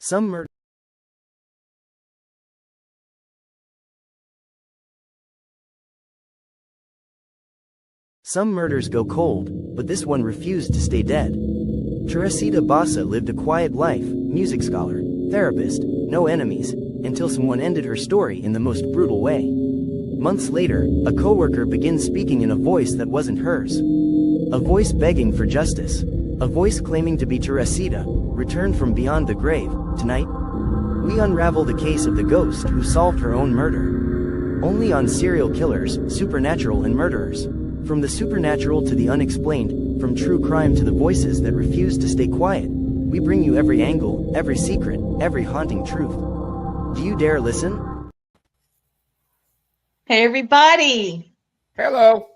Some murders go cold, but this one refused to stay dead. Teresita Basa lived a quiet life, music scholar, therapist, no enemies, until someone ended her story in the most brutal way. Months later, a coworker begins speaking in a voice that wasn't hers. A voice begging for justice. A voice claiming to be Teresita, returned from beyond the grave. Tonight, we unravel the case of the ghost who solved her own murder. Only on Serial Killers, Supernatural and Murderers. From the supernatural to the unexplained, from true crime to the voices that refuse to stay quiet, we bring you every angle, every secret, every haunting truth. Do you dare listen? Hey, everybody. Hello.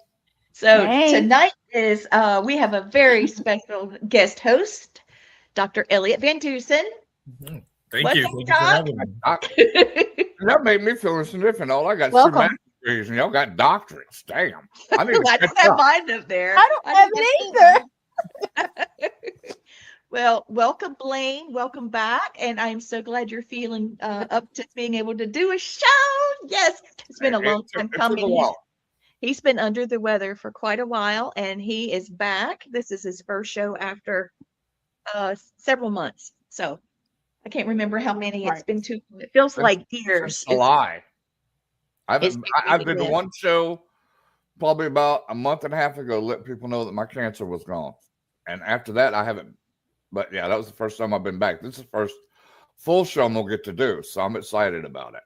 So tonight is, we have a very special guest host, Dr. Elliott Van Dusen. Thank you. Thank you for having me. That made me feel different. All I got is 2 master's degrees, and y'all got doctorates. Damn. I need to I don't have mine up there. I don't have it either. Well, welcome, Blaine. Welcome back. And I'm so glad you're feeling up to being able to do a show. Yes, it's been a long time coming. He's been under the weather for quite a while, and he is back. This is his first show after several months. So I can't remember how many. It's been too. It feels like years. It's a lie. I did one show probably about a month and a half ago, let people know that my cancer was gone. And after that, I haven't. But yeah, that was the first time I've been back. This is the first full show I'm going to get to do. So I'm excited about it.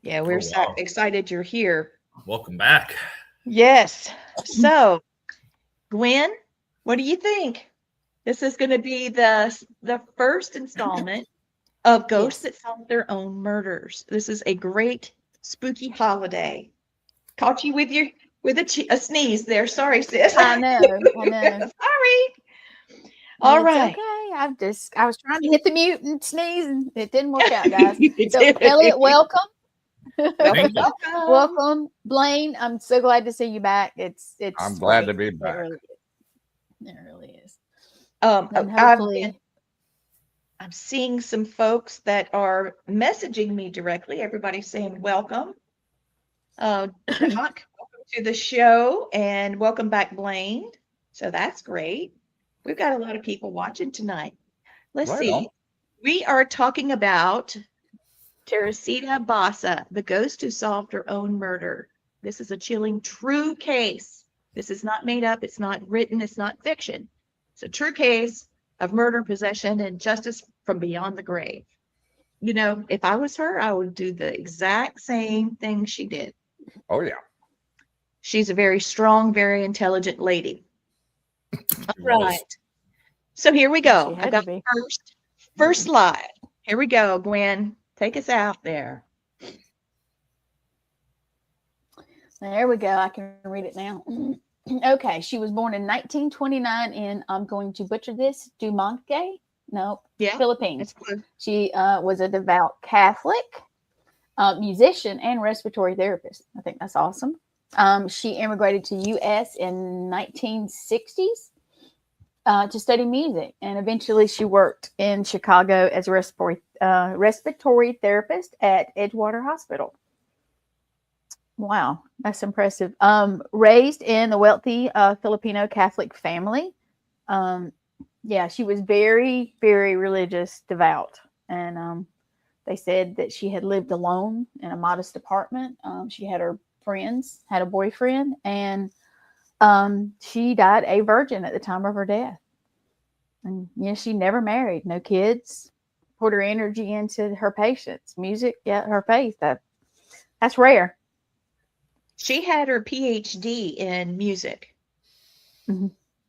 Yeah, we're excited you're here. Welcome back. Yes. So, Gwen, what do you think? This is going to be the first installment of Ghosts That Solve Their Own Murders. This is a great spooky holiday. Caught you with a sneeze there. Sorry, sis. I know. Sorry. All right. Okay. I was trying to hit the mute and sneeze, and it didn't work out, guys. So, Elliott, welcome. Welcome, Blaine. I'm so glad to see you back. I'm glad to be back. It really is. I'm seeing some folks that are messaging me directly. Everybody's saying welcome. Doc, welcome to the show, and welcome back, Blaine. So that's great. We've got a lot of people watching tonight. Let's see. We are talking about Teresita Basa, the ghost who solved her own murder. This is a chilling, true case. This is not made up. It's not written. It's not fiction. It's a true case of murder, possession, and justice from beyond the grave. You know, if I was her, I would do the exact same thing she did. Oh, yeah. She's a very strong, very intelligent lady. All right. So here we go. I got the first slide. Here we go, Gwen. Take us out there. There we go. I can read it now. Okay. She was born in 1929 in, I'm going to butcher this, Dumanque? No, Philippines. She was a devout Catholic, musician, and respiratory therapist. I think that's awesome. She immigrated to U.S. in 1960s to study music, and eventually she worked in Chicago as a respiratory therapist at Edgewater Hospital. Wow, that's impressive. Raised in a wealthy Filipino Catholic family. She was very, very religious, devout, and they said that she had lived alone in a modest apartment. She had her friends, had a boyfriend, and she died a virgin at the time of her death. And she never married, no kids. Poured her energy into her patients, music, her faith. That's rare. She had her PhD in music,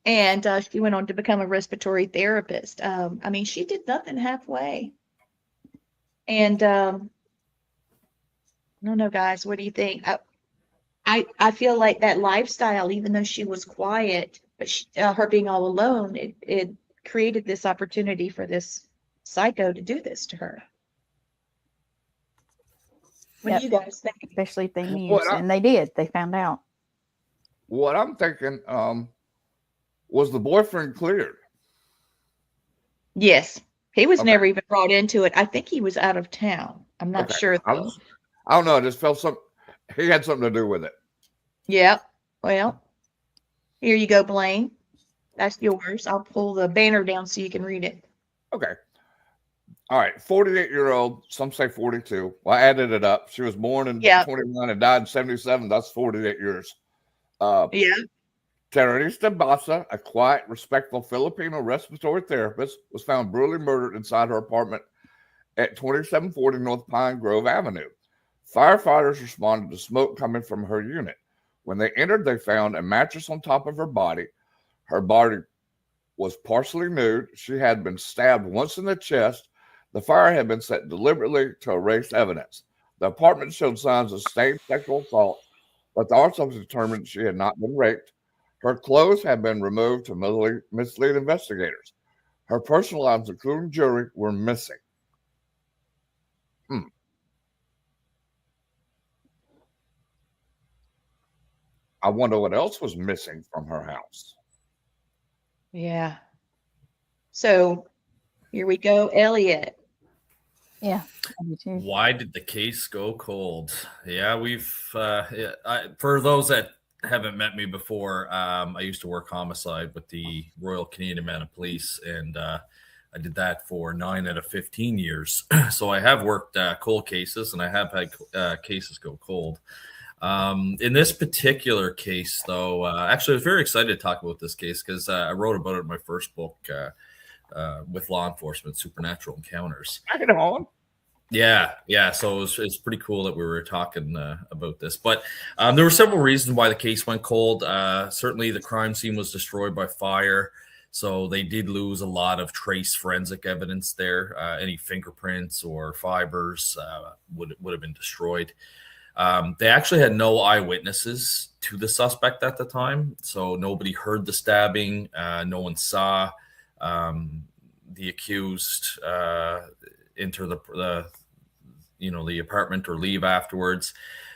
and she went on to become a respiratory therapist. I mean, she did nothing halfway. And I don't know, guys, what do you think? I feel like that lifestyle, even though she was quiet, but her being all alone, it created this opportunity for this psycho to do this to her. What do you guys think? Especially if they knew, and they did. They found out. What I'm thinking was the boyfriend cleared? Yes, He was never even brought into it. I think he was out of town. I'm not sure. I don't know. I just felt he had something to do with it. Yeah. Well, here you go, Blaine. That's yours. I'll pull the banner down so you can read it. Okay. All right. 48-year-old. Some say 42. Well, I added it up. She was born in 21 and died in 77. That's 48 years. Teresita Basa, a quiet, respectful Filipino respiratory therapist, was found brutally murdered inside her apartment at 2740 North Pine Grove Avenue. Firefighters responded to smoke coming from her unit. When they entered, they found a mattress on top of her body. Her body was partially nude. She had been stabbed once in the chest. The fire had been set deliberately to erase evidence. The apartment showed signs of sustained sexual assault, but the autopsy determined she had not been raped. Her clothes had been removed to mislead investigators. Her personal items, including jewelry, were missing. I wonder what else was missing from her house. Yeah. So here we go, Elliott. Yeah. Why did the case go cold? Yeah, for those that haven't met me before, I used to work homicide with the Royal Canadian Mounted Police, and I did that for 9 out of 15 years. So I have worked cold cases, and I have had cases go cold. In this particular case, though, actually, I was very excited to talk about this case because I wrote about it in my first book with law enforcement, Supernatural Encounters. Right on. Yeah. So it's pretty cool that we were talking about this. But there were several reasons why the case went cold. Certainly, the crime scene was destroyed by fire. So they did lose a lot of trace forensic evidence there. Any fingerprints or fibers would have been destroyed. They actually had no eyewitnesses to the suspect at the time. So nobody heard the stabbing. No one saw the accused enter the apartment or leave afterwards.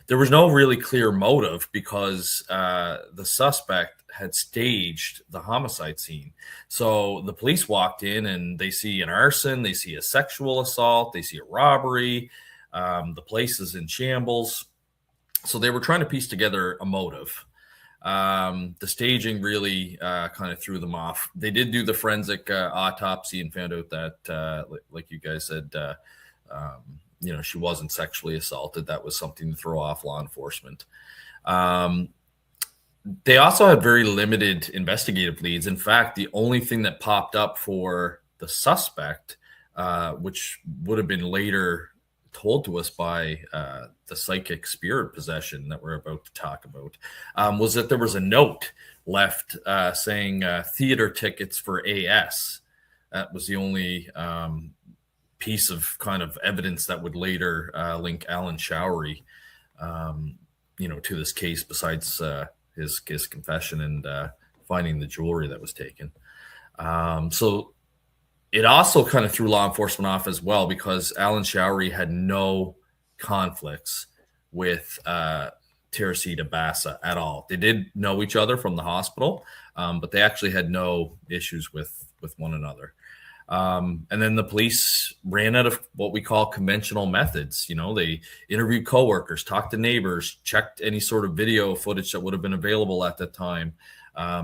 There was no really clear motive because the suspect had staged the homicide scene. So the police walked in and they see an arson, they see a sexual assault, they see a robbery. The place is in shambles. So they were trying to piece together a motive. The staging really kind of threw them off. They did do the forensic autopsy and found out that, like you guys said, she wasn't sexually assaulted. That was something to throw off law enforcement. They also had very limited investigative leads. In fact, the only thing that popped up for the suspect, which would have been later told to us by the psychic spirit possession that we're about to talk about, was that there was a note left saying theater tickets for AS. That was the only piece of kind of evidence that would later link Alan Showery, to this case, besides his confession and finding the jewelry that was taken. So it also kind of threw law enforcement off as well because Alan Showery had no conflicts with Teresita Basa at all. They did know each other from the hospital, but they actually had no issues with one another. And then the police ran out of what we call conventional methods. They interviewed coworkers, talked to neighbors, checked any sort of video footage that would have been available at that time.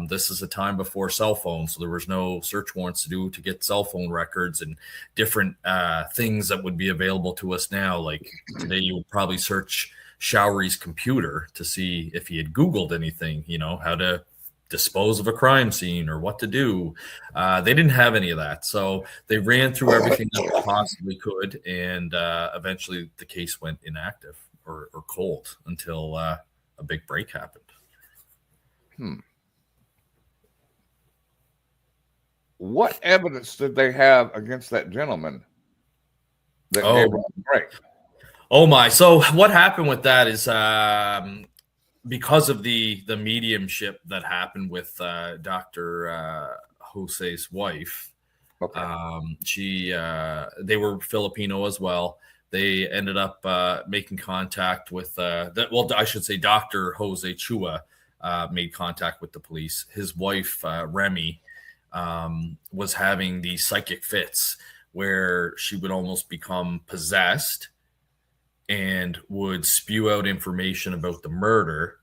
This is a time before cell phones, so there was no search warrants to get cell phone records and different things that would be available to us now. Like today, you would probably search Showery's computer to see if he had Googled anything, how to dispose of a crime scene or what to do. They didn't have any of that. So they ran through everything that they possibly could. And eventually the case went inactive or cold until a big break happened. What evidence did they have against that gentleman that gave him a break? Oh my. So what happened with that is because of the mediumship that happened with Dr. Jose's wife. Okay. They were Filipino as well. They ended up making contact with Dr. Jose Chua made contact with the police. His wife, Remy, was having these psychic fits where she would almost become possessed and would spew out information about the murder.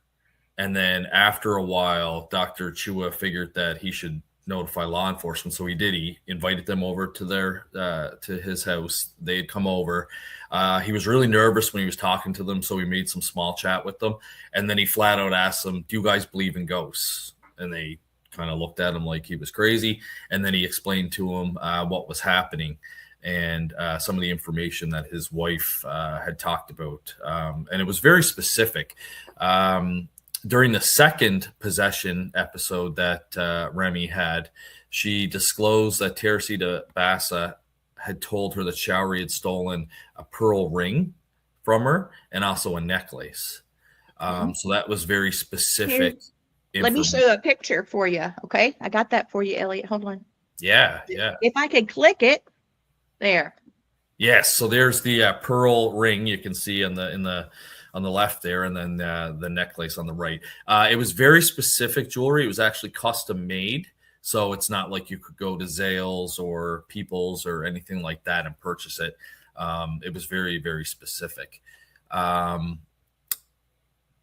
And then after a while, Dr. Chua figured that he should notify law enforcement. So he did. He invited them over to his house. They had come over. He was really nervous when he was talking to them, so he made some small chat with them. And then he flat out asked them, "Do you guys believe in ghosts?" And they kind of looked at him like he was crazy. And then he explained to him what was happening and some of the information that his wife had talked about. And it was very specific. During the second possession episode that Remy had, she disclosed that Teresita Basa had told her that Showery had stolen a pearl ring from her and also a necklace. So that was very specific. Let me show a picture for you. Okay. I got that for you, Elliott. Hold on. Yeah. If I could click it. There. Yes. So there's the pearl ring you can see on the left there, and then the necklace on the right. It was very specific jewelry. It was actually custom made. So it's not like you could go to Zales or People's or anything like that and purchase it. It was very, very specific.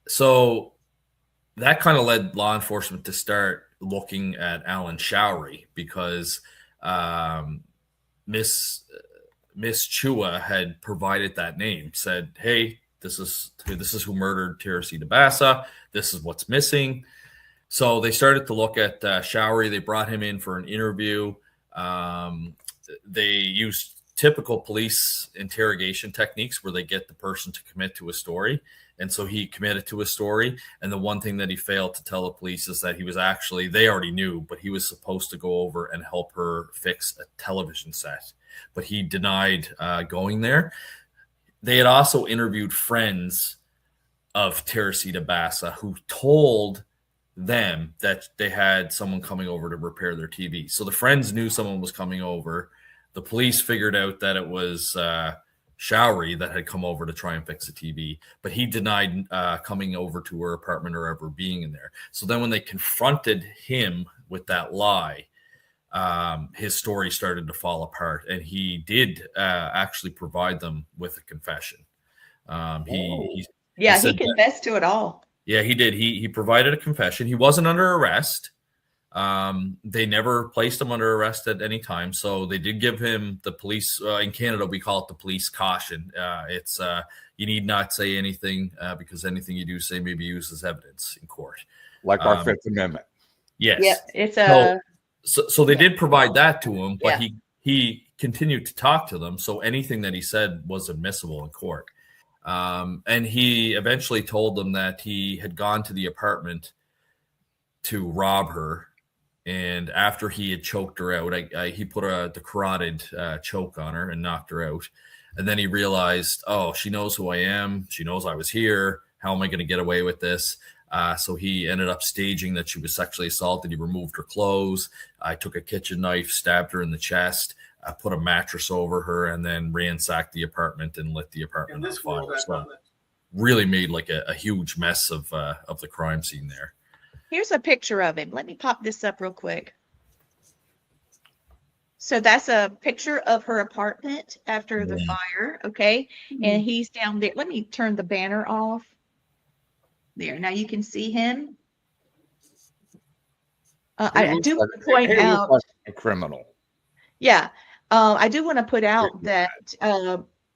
So that kind of led law enforcement to start looking at Alan Showery because Miss Chua had provided that name, said, "Hey, this is who murdered Teresita Basa. This is what's missing." So they started to look at Showery. They brought him in for an interview. They used typical police interrogation techniques where they get the person to commit to a story. And so he committed to a story. And the one thing that he failed to tell the police is that he was actually, they already knew, but he was supposed to go over and help her fix a television set. But he denied going there. They had also interviewed friends of Teresita Basa who told them that they had someone coming over to repair their TV. So the friends knew someone was coming over. The police figured out that it was Showery that had come over to try and fix the TV, but he denied coming over to her apartment or ever being in there. So then when they confronted him with that lie, his story started to fall apart, and he did actually provide them with a confession. He confessed to it all. Yeah, he did. He provided a confession. He wasn't under arrest. They never placed him under arrest at any time. So they did give him the police, in Canada, we call it the police caution. It's you need not say anything because anything you do say may be used as evidence in court. Like our Fifth Amendment. Yes. Yeah, it's a... So they did provide that to him, but he continued to talk to them. So anything that he said was admissible in court. And he eventually told them that he had gone to the apartment to rob her. And after he had choked her out, he put the carotid choke on her and knocked her out. And then he realized, oh, she knows who I am. She knows I was here. How am I going to get away with this? So he ended up staging that she was sexually assaulted. He removed her clothes. I took a kitchen knife, stabbed her in the chest, put a mattress over her, and then ransacked the apartment and lit the apartment on fire. So really made like a huge mess of the crime scene there. Here's a picture of him. Let me pop this up real quick. So that's a picture of her apartment after the fire, okay? And he's down there. Let me turn the banner off. There. Now you can see him. I do want to point out like a criminal. Yeah. I do want to put out that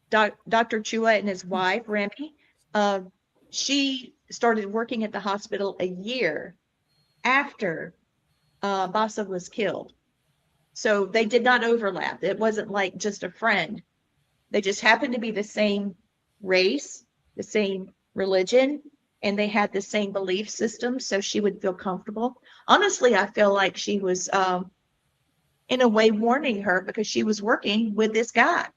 Dr. Chua and his wife, Remy, she started working at the hospital a year after Basa was killed. So they did not overlap. It wasn't like just a friend. They just happened to be the same race, the same religion, and they had the same belief system, so she would feel comfortable. Honestly, I feel like she was, in a way, warning her because she was working with this guy.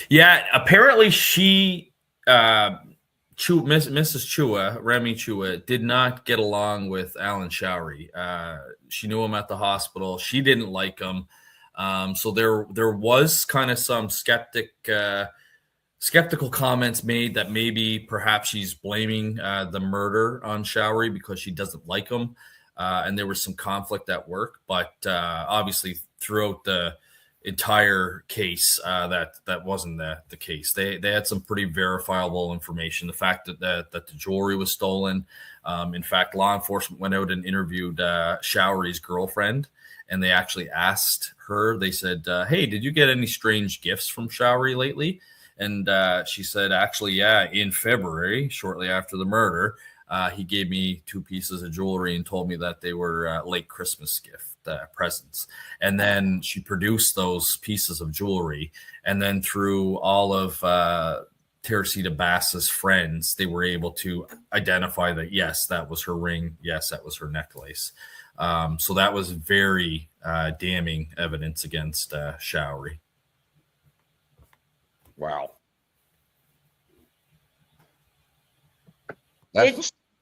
Yeah, apparently she, Mrs. Chua, Remy Chua, did not get along with Alan Showery. She knew him at the hospital. She didn't like him. So there was kind of some skeptical comments made that maybe perhaps she's blaming the murder on Showery because she doesn't like him. and there was some conflict at work. But obviously, throughout the entire case, that wasn't the case. They had some pretty verifiable information. The fact that the jewelry was stolen. In fact, law enforcement went out and interviewed Showery's girlfriend, and they actually asked her. They said, "Hey, did you get any strange gifts from Showery lately?" And she said, "Actually, yeah. In February, shortly after the murder, he gave me 2 pieces of jewelry and told me that they were late Christmas gift presents." And then she produced those pieces of jewelry, and then through all of Teresita Basa's friends, they were able to identify that, yes, that was her ring. Yes, that was her necklace. So that was very damning evidence against Showery. Wow.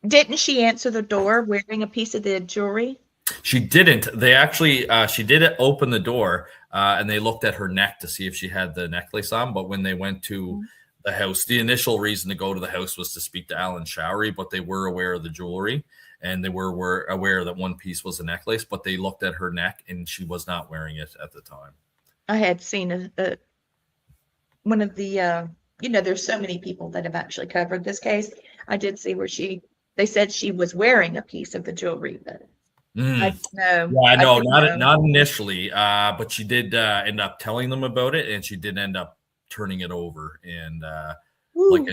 Didn't she answer the door wearing a piece of the jewelry? She didn't. They actually, she did open the door and they looked at her neck to see if she had the necklace on. But when they went to the house, the initial reason to go to the house was to speak to Alan Showery, but they were aware of the jewelry and they were aware that one piece was a necklace, but they looked at her neck and she was not wearing it at the time. I had seen one of the, there's so many people that have actually covered this case. I did see where they said she was wearing a piece of the jewelry, but I know. Yeah, no, not initially, but she did end up telling them about it, and she did end up turning it over. And like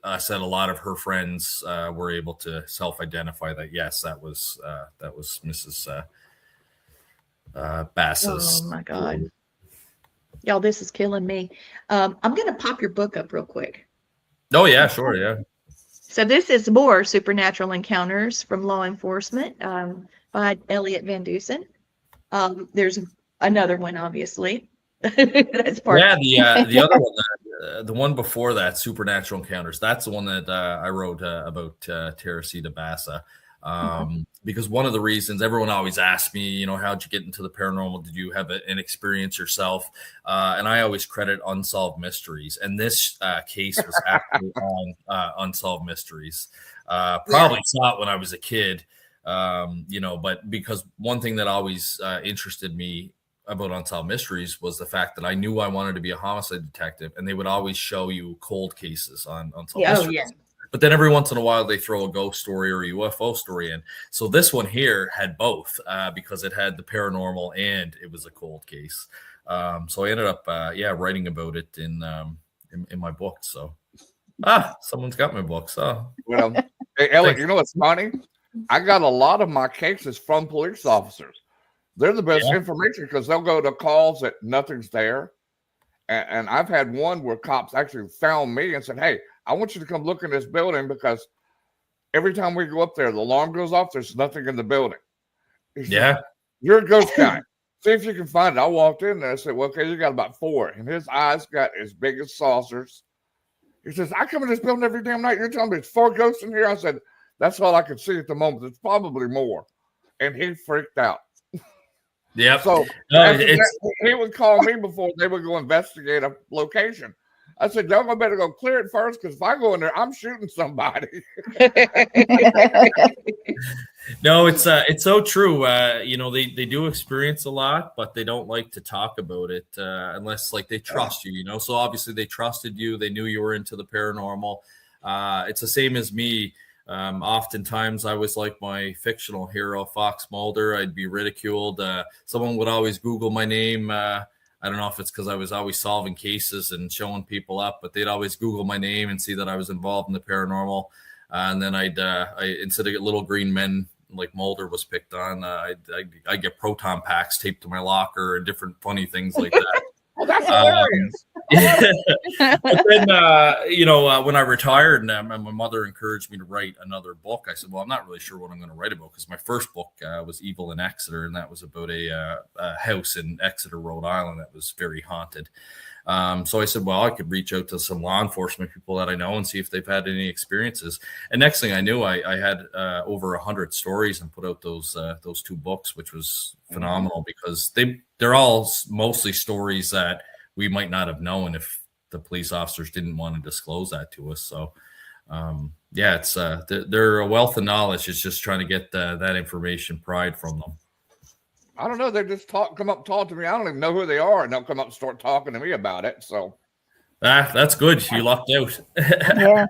I said, a lot of her friends were able to self-identify that yes, that was Mrs. Basa's. Oh my God, y'all, this is killing me. I'm gonna pop your book up real quick. Oh yeah, sure, yeah. So this is more supernatural encounters from law enforcement by Elliott Van Dusen. There's another one, obviously. That's part. Yeah, the other one, the one before that, supernatural encounters. That's the one that I wrote about Teresita Basa. Because one of the reasons everyone always asks me, how'd you get into the paranormal? Did you have an experience yourself? And I always credit Unsolved Mysteries. And this case was actually on Unsolved Mysteries. Probably saw it when I was a kid, but because one thing that always interested me about Unsolved Mysteries was the fact that I knew I wanted to be a homicide detective, and they would always show you cold cases on Unsolved Mysteries. Oh, yeah. But then every once in a while, they throw a ghost story or a UFO story in. So this one here had both because it had the paranormal and it was a cold case. So I ended up, writing about it in my book. So, someone's got my book. So, well, hey, Elliott, you know what's funny? I got a lot of my cases from police officers. They're the best information because they'll go to calls that nothing's there. And I've had one where cops actually found me and said, "Hey, I want you to come look in this building because every time we go up there, the alarm goes off. There's nothing in the building." He said, "You're a ghost guy. See if you can find it." I walked in there and said, "Well, okay, you got about 4." And his eyes got as big as saucers. He says, "I come in this building every damn night. You're telling me there's 4 ghosts in here?" I said, "That's all I can see at the moment. It's probably more." And he freaked out. Yeah. So he would call me before they would go investigate a location. I said, "Y'all better go clear it first, because if I go in there, I'm shooting somebody." No, it's so true. They do experience a lot, but they don't like to talk about it unless they trust you. So obviously they trusted you. They knew you were into the paranormal. It's the same as me. Oftentimes I was like my fictional hero, Fox Mulder. I'd be ridiculed. Someone would always Google my name. I don't know if it's because I was always solving cases and showing people up, but they'd always Google my name and see that I was involved in the paranormal. And then I instead of get little green men like Mulder was picked on, I'd get proton packs taped to my locker and different funny things like that. Well, that's hilarious. But then, when I retired, and my mother encouraged me to write another book, I said, "Well, I'm not really sure what I'm going to write about," because my first book was Evil in Exeter, and that was about a house in Exeter, Rhode Island that was very haunted. So I said, well, I could reach out to some law enforcement people that I know and see if they've had any experiences. And next thing I knew, I had over 100 stories and put out those 2 books, which was phenomenal because they're all mostly stories that we might not have known if the police officers didn't want to disclose that to us. So Yeah, it's they're a wealth of knowledge. It's just trying to get that information pried from them. I don't know. They just come up, talk to me. I don't even know who they are, and they'll come up and start talking to me about it. So that's good. You lucked out. Yeah.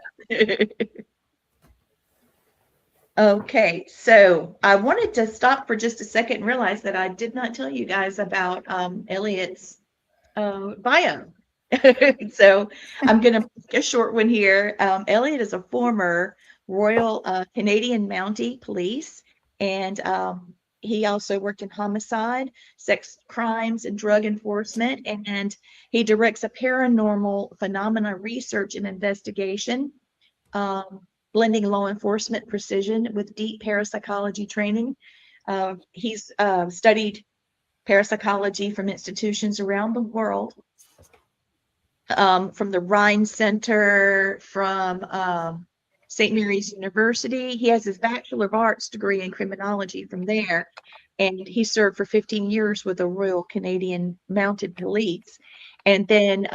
Okay, so I wanted to stop for just a second and realize that I did not tell you guys about Elliott's bio. So I'm going to make a short one here. Elliott is a former Royal Canadian Mountie Police, and he also worked in homicide, sex crimes, and drug enforcement, and he directs a paranormal phenomena research and investigation, blending law enforcement precision with deep parapsychology training. He's studied parapsychology from institutions around the world, from the Rhine Center, from St. Mary's University. He has his Bachelor of Arts degree in criminology from there, and he served for 15 years with the Royal Canadian Mounted Police. And then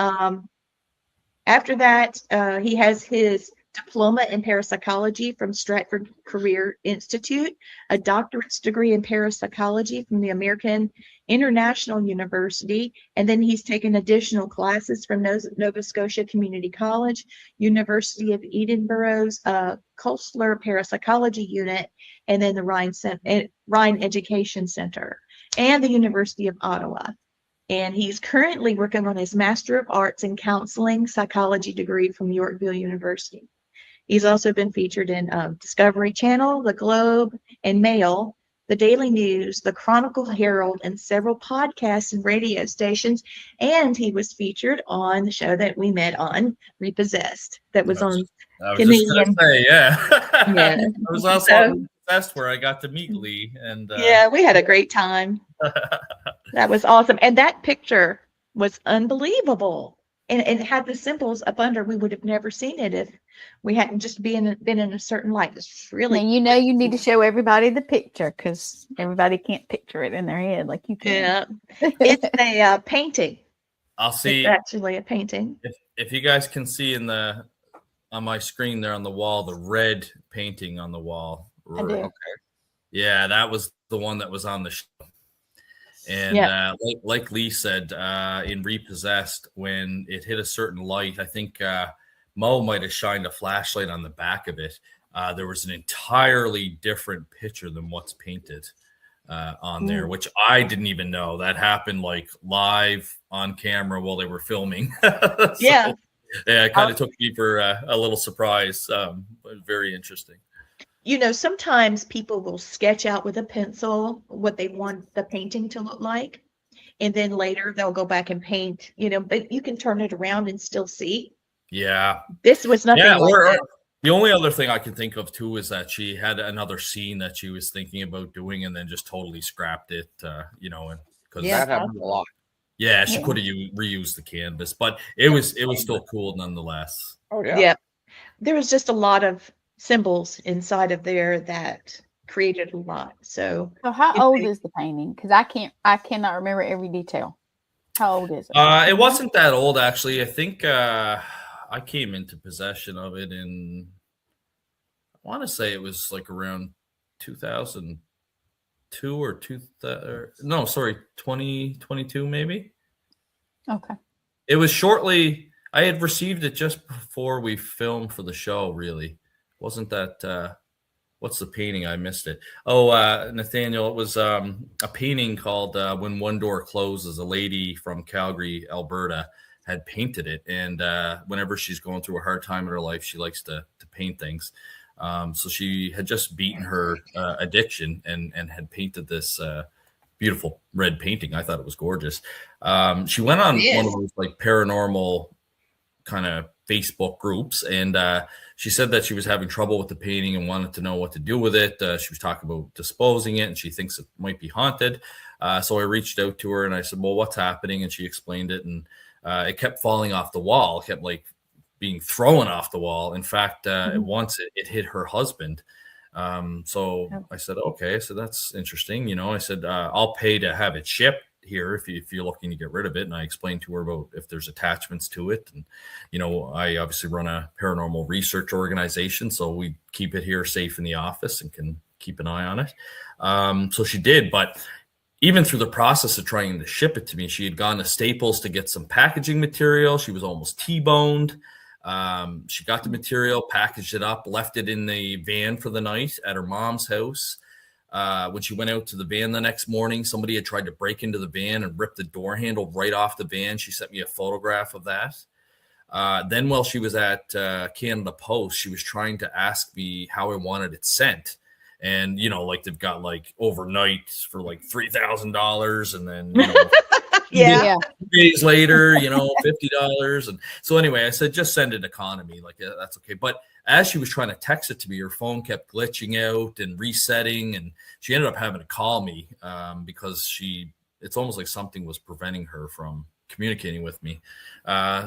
after that, he has his diploma in parapsychology from Stratford Career Institute, a doctorate's degree in parapsychology from the American International University, and then he's taken additional classes from Nova Scotia Community College, University of Edinburgh's Kostler Parapsychology Unit, and then the Rhine Education Center, and the University of Ottawa. And he's currently working on his Master of Arts in Counseling Psychology degree from Yorkville University. He's also been featured in Discovery Channel, The Globe and Mail, The Daily News, The Chronicle Herald, and several podcasts and radio stations. And he was featured on the show that we met on, Repossessed, that was on Canadian. Yeah. Yeah. I was also on Repossessed where I got to meet Lee. And yeah, we had a great time. That was awesome. And that picture was unbelievable. And it had the symbols up under. We would have never seen it if we hadn't just been in a certain light. It's really. And you need to show everybody the picture because everybody can't picture it in their head like you can. Yeah, it's a painting. I'll see. It's actually a painting. If you guys can see on my screen there on the wall, the red painting on the wall. I do. Okay. Yeah, that was the one that was on the show. And like Lee said, in Repossessed, when it hit a certain light, I think Mo might have shined a flashlight on the back of it. There was an entirely different picture than what's painted on there, which I didn't even know. That happened like live on camera while they were filming. Yeah, it kind of took me for a little surprise. Very interesting. You know, sometimes people will sketch out with a pencil what they want the painting to look like. And then later they'll go back and paint, but you can turn it around and still see. Yeah. This was nothing like that. The only other thing I can think of, too, is that she had another scene that she was thinking about doing and then just totally scrapped it, because that happened a lot. Yeah, she could have reused the canvas, but it was still cool nonetheless. Oh, yeah. Yeah. There was just a lot of symbols inside of there that created a lot. So how old is the painting? Because I cannot remember every detail. How old is it? It wasn't that old, actually. I think I came into possession of it in, I want to say it was like around 2002 or 2022 maybe. Okay. It was shortly. I had received it just before we filmed for the show. Really. Wasn't that what's the painting? I missed it. Oh, Nathaniel, it was a painting called When One Door Closes. A lady from Calgary, Alberta had painted it, and whenever she's going through a hard time in her life, she likes to paint things. So she had just beaten her addiction and had painted this beautiful red painting. I thought it was gorgeous. She went on one of those like paranormal kind of Facebook groups, and she said that she was having trouble with the painting and wanted to know what to do with it. She was talking about disposing it, and she thinks it might be haunted. So I reached out to her and I said, well, what's happening? And she explained it, and it kept falling off the wall. It kept like being thrown off the wall. In fact, once it hit her husband. So I said, okay, so that's interesting. I said, I'll pay to have it shipped here if you're looking to get rid of it. And I explained to her about if there's attachments to it. And, you know, I obviously run a paranormal research organization, so we keep it here safe in the office and can keep an eye on it. So she did, but even through the process of trying to ship it to me, she had gone to Staples to get some packaging material. She was almost T-boned. She got the material, packaged it up, left it in the van for the night at her mom's house. When she went out to the van the next morning, somebody had tried to break into the van and rip the door handle right off the van. She sent me a photograph of that. Then while she was at Canada Post, she was trying to ask me how I wanted it sent. And, you know, like they've got like overnight for like $3,000. And then, you know, Yeah. 2 days later, you know, $50. And so anyway, I said, just send it economy. Like, yeah, that's okay. But as she was trying to text it to me, her phone kept glitching out and resetting. And she ended up having to call me because it's almost like something was preventing her from communicating with me.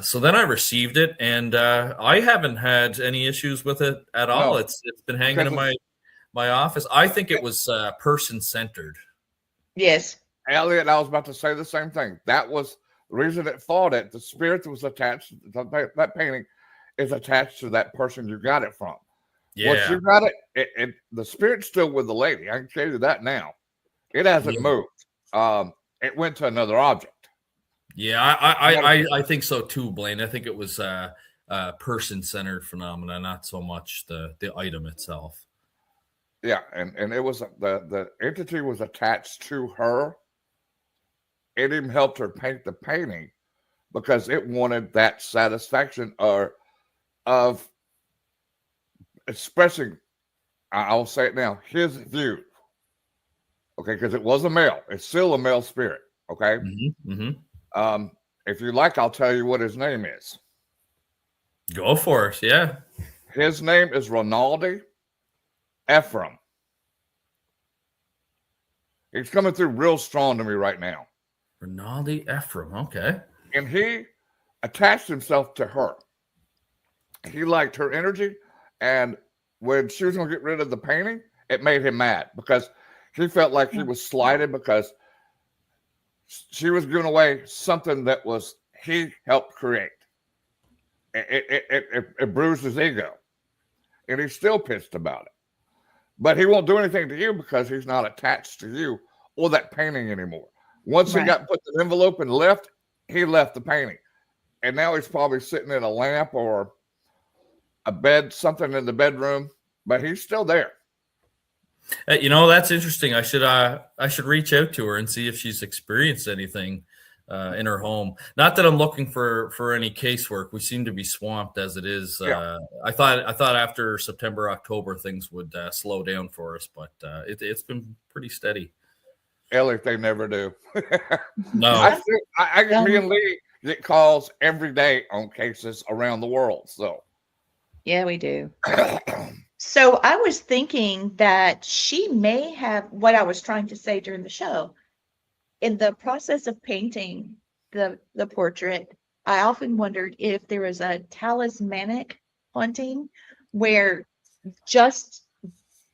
So then I received it, and I haven't had any issues with it at all. No. It's been hanging in my office. I think it was person-centered. Yes. Elliott, I was about to say the same thing. That was the reason it fought it. The spirit that was attached, that painting is attached to that person you got it from. Yeah. Once you got it, the spirit's still with the lady. I can tell you that now. It hasn't moved. It went to another object. Yeah, I think so too, Blaine. I think it was a person-centered phenomena, not so much the item itself. Yeah, and it was the entity was attached to her. It even helped her paint the painting because it wanted that satisfaction of expressing, I'll say it now, his view. Okay, because it was a male. It's still a male spirit. Okay. Mm-hmm, mm-hmm. If you like, I'll tell you what his name is. Go for it. Yeah. His name is Ronaldi Ephraim. He's coming through real strong to me right now. Ronaldi Ephraim. Okay. And he attached himself to her. He liked her energy. And when she was going to get rid of the painting, it made him mad because he felt like he was slighted because she was giving away something that was he helped create. It bruised his ego. And he's still pissed about it. But he won't do anything to you because he's not attached to you or that painting anymore. Once he got put in the envelope and left, he left the painting. And now he's probably sitting in a lamp or a bed, something in the bedroom, but he's still there. You know, that's interesting. I should reach out to her and see if she's experienced anything in her home. Not that I'm looking for any casework. We seem to be swamped as it is. Yeah. I thought after September, October, things would slow down for us, but it's been pretty steady. Elliott, they never do. No, I me and Lee get calls every day on cases around the world. So yeah, we do. So I was thinking that she may have what I was trying to say during the show. In the process of painting the portrait, I often wondered if there was a talismanic haunting where just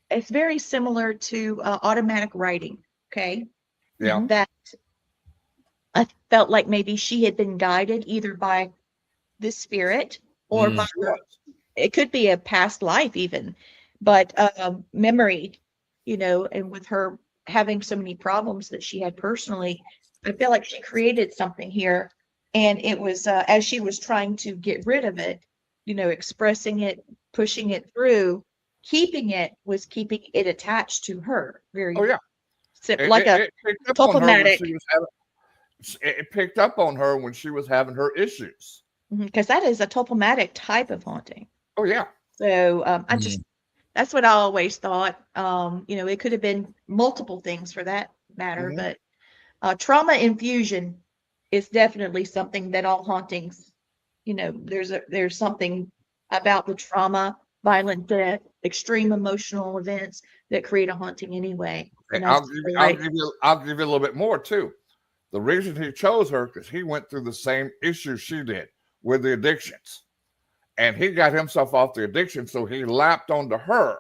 it's very similar to automatic writing. Okay. yeah, That I felt like maybe she had been guided either by the spirit or by it could be a past life even, but memory, you know, and with her having so many problems that she had personally, I feel like she created something here. And it was as she was trying to get rid of it, you know, expressing it, pushing it through, keeping it attached to her. Very like a topomatic. It picked up on her when she was having her issues. Because that is a topomatic type of haunting. Oh, yeah. So that's what I always thought. You know, it could have been multiple things for that matter, but trauma infusion is definitely something that all hauntings, you know, there's something about the trauma, violent death, extreme emotional events that create a haunting anyway. And I'll give you a little bit more too. The reason he chose her because he went through the same issue she did with the addictions. And he got himself off the addiction, so he lapped onto her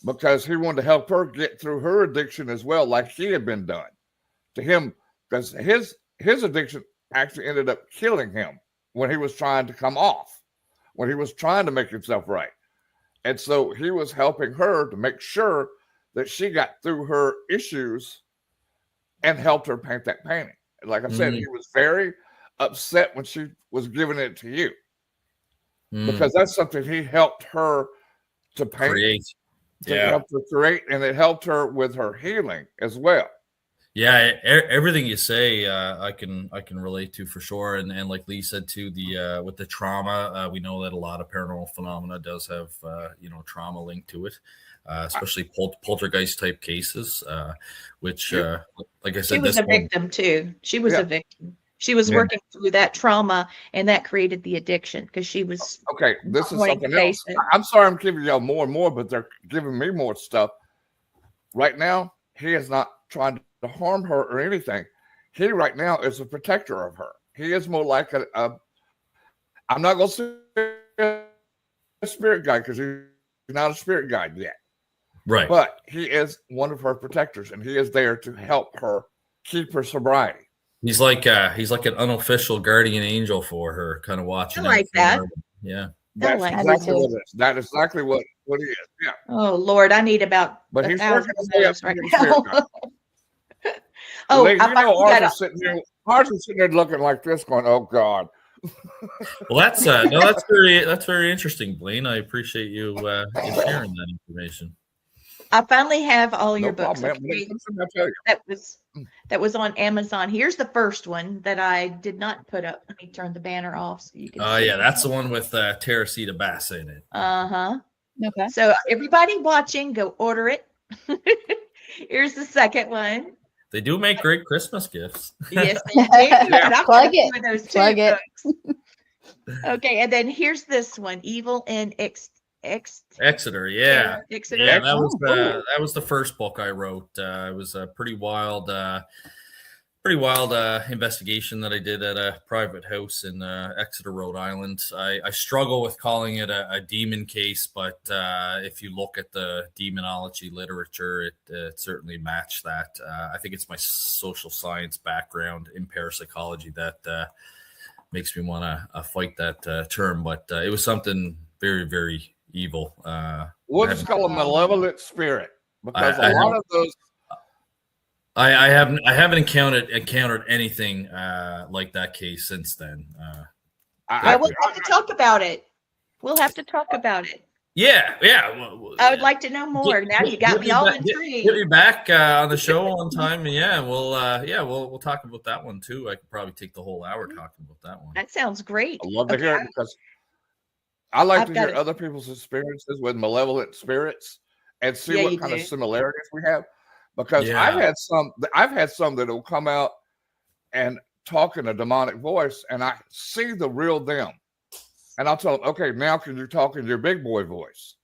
because he wanted to help her get through her addiction as well, like she had been done to him because his addiction actually ended up killing him when he was trying to come off, when he was trying to make himself right. And so he was helping her to make sure that she got through her issues and helped her paint that painting. Like I said, he was very upset when she was giving it to you because that's something he helped her to paint, create. Helped her create, and it helped her with her healing as well. Yeah, everything you say, I can relate to for sure. And like Lee said too, the with the trauma, we know that a lot of paranormal phenomena does have trauma linked to it, especially poltergeist type cases, which like I said, she was a victim too. She was a victim. She was working through that trauma, and that created the addiction because she was okay. This is something else. I'm sorry, I'm giving y'all more and more, but they're giving me more stuff right now. He is not trying to harm her or anything. He right now is a protector of her. He is more like I'm not going to say a spirit guide because he's not a spirit guide yet. Right. But he is one of her protectors, and he is there to help her keep her sobriety. He's like an unofficial guardian angel for her, kind of watching. I like that. Yeah. That's exactly what it is. That is exactly what he is. Yeah. Oh Lord, I need about but he's 1,000 working of those right now. Oh, you know, ours is sitting there looking like this, going, "Oh God." Well, that's that's very interesting, Blaine. I appreciate you sharing that information. I finally have all your books. Okay. That was on Amazon. Here's the first one that I did not put up. Let me turn the banner off so you can see. Yeah, that's the one with Teresita Basa in it. Okay. So everybody watching, go order it. Here's the second one. They do make great Christmas gifts. Yes, they do. Yeah. Plug it. Plug it. Okay, and then here's this one, Evil in Exeter, yeah. Exeter. Yeah, that was the first book I wrote. It was a pretty wild investigation that I did at a private house in Exeter, Rhode Island. I struggle with calling it a demon case, but if you look at the demonology literature, it certainly matched that. I think it's my social science background in parapsychology that makes me want to fight that term, but it was something very, very evil. We'll just call a malevolent spirit because a lot of those. I haven't encountered anything like that case since then. We'll have to talk about it. Yeah. I would like to know more. Now you got me all intrigued. Get me back on the show on time, and we'll talk about that one too. I could probably take the whole hour talking about that one. That sounds great. I love to hear it because I like to hear other people's experiences with malevolent spirits and see what kind of similarities we have. Because I've had some that will come out and talk in a demonic voice, and I see the real them. And I'll tell them, okay, now can you talk in your big boy voice?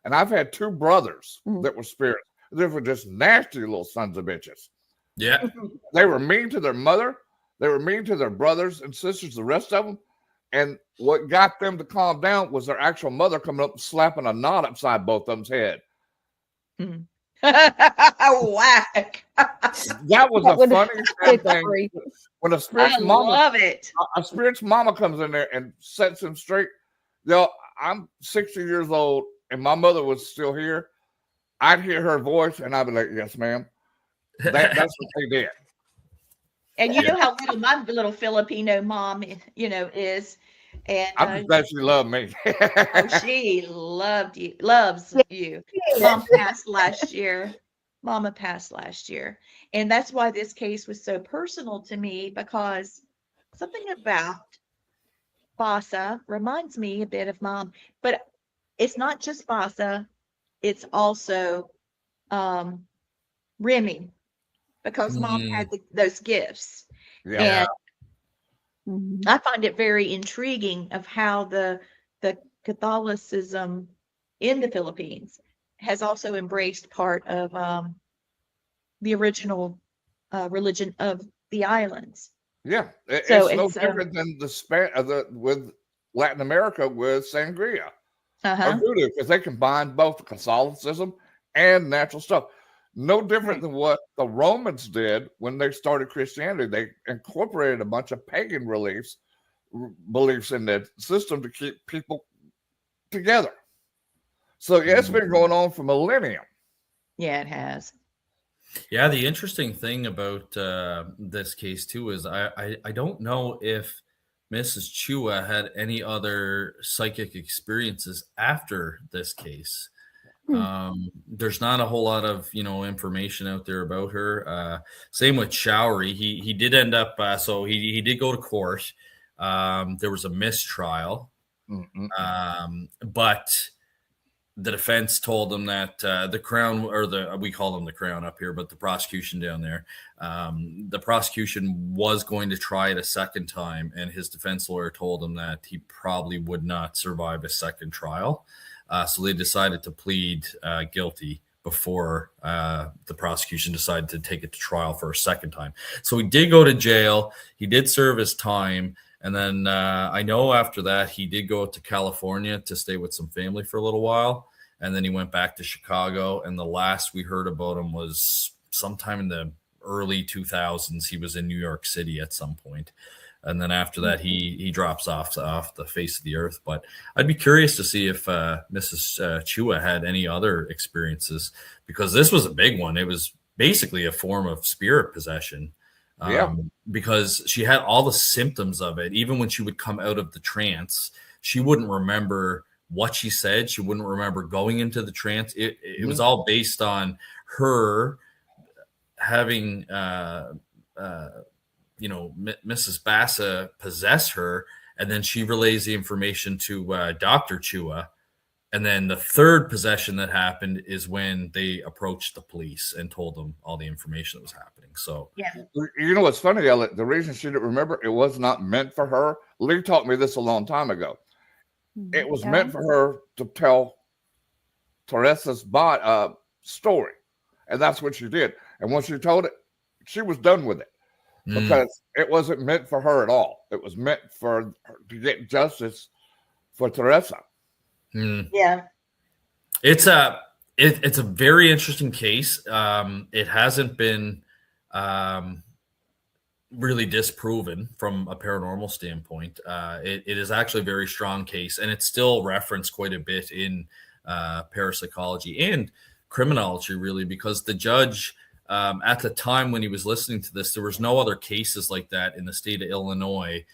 And I've had two brothers that were spirits. They were just nasty little sons of bitches. Yeah. They were mean to their mother. They were mean to their brothers and sisters, the rest of them. And what got them to calm down was their actual mother coming up and slapping a knot upside both of them's head. Whack. That was a funny thing. When a spirit's mama comes in there and sets him straight. I'm 60 years old and my mother was still here. I'd hear her voice and I'd be like, "Yes, ma'am." That's what they did. And you know how little my little Filipino mom, is. And I'm just glad she loved me. She loves you. Mama passed last year. And that's why this case was so personal to me, because something about Basa reminds me a bit of Mom. But it's not just Basa, it's also Remy, because Mom had those gifts. Yeah. And I find it very intriguing of how the Catholicism in the Philippines has also embraced part of the original religion of the islands. Yeah, it's no different than with Latin America with sangria or voodoo, because they combine both Catholicism and natural stuff. No different than what the Romans did when they started Christianity. They incorporated a bunch of pagan beliefs in the system to keep people together. So yeah, it's been going on for millennium. Yeah, it has. Yeah, the interesting thing about this case too is I don't know if Mrs. Chua had any other psychic experiences after this case. There's not a whole lot of information out there about her. Same with Showery. He did end up so he did go to court. There was a mistrial, but the defense told him that the Crown, or we call them the Crown up here, but the prosecution down there, the prosecution was going to try it a second time, and his defense lawyer told him that he probably would not survive a second trial. So they decided to plead guilty before the prosecution decided to take it to trial for a second time. So he did go to jail. He did serve his time. And then I know after that, he did go to California to stay with some family for a little while. And then he went back to Chicago. And the last we heard about him was sometime in the early 2000s. He was in New York City at some point. And then after that, he drops off the face of the earth. But I'd be curious to see if Mrs. Chua had any other experiences, because this was a big one. It was basically a form of spirit possession. Because she had all the symptoms of it. Even when she would come out of the trance, she wouldn't remember what she said. She wouldn't remember going into the trance. It was all based on her having, Mrs. Basa possess her, and then she relays the information to Dr. Chua. And then the third possession that happened is when they approached the police and told them all the information that was happening. So, yeah. You know what's funny, Elliott? The reason she didn't remember, it was not meant for her. Lee taught me this a long time ago. It was meant for her to tell Teresa's story. And that's what she did. And when she told it, she was done with it. Because it wasn't meant for her at all. It was meant for her to get justice for Teresa. Yeah, it's a very interesting case. It hasn't been really disproven from a paranormal standpoint. It is actually a very strong case, and it's still referenced quite a bit in parapsychology and criminology, really, because the judge, at the time when he was listening to this, there was no other cases like that in the state of Illinois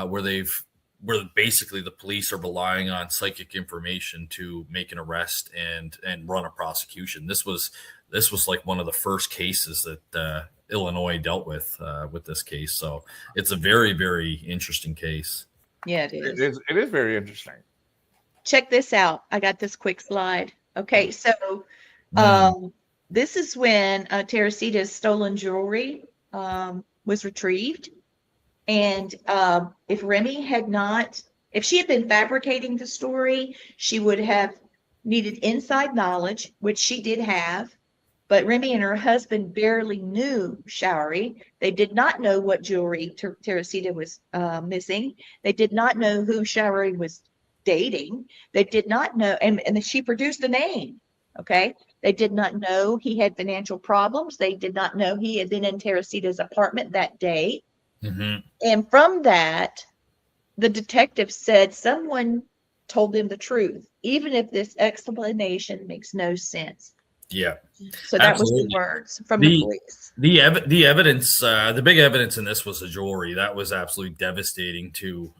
where basically the police are relying on psychic information to make an arrest and run a prosecution. This was like one of the first cases that Illinois dealt with this case. So it's a very, very interesting case. Yeah, it is. It is very interesting. Check this out. I got this quick slide. Okay, so this is when Teresita's stolen jewelry was retrieved. And if she had been fabricating the story, she would have needed inside knowledge, which she did have. But Remy and her husband barely knew Showery. They did not know what jewelry Teresita was missing. They did not know who Showery was dating. They did not know, and she produced a name. Okay. They did not know he had financial problems. They did not know he had been in Teresita's apartment that day. And from that, the detective said someone told them the truth, even if this explanation makes no sense. Yeah. So that was the words from the police. The evidence, the big evidence in this was the jewelry. That was absolutely devastating to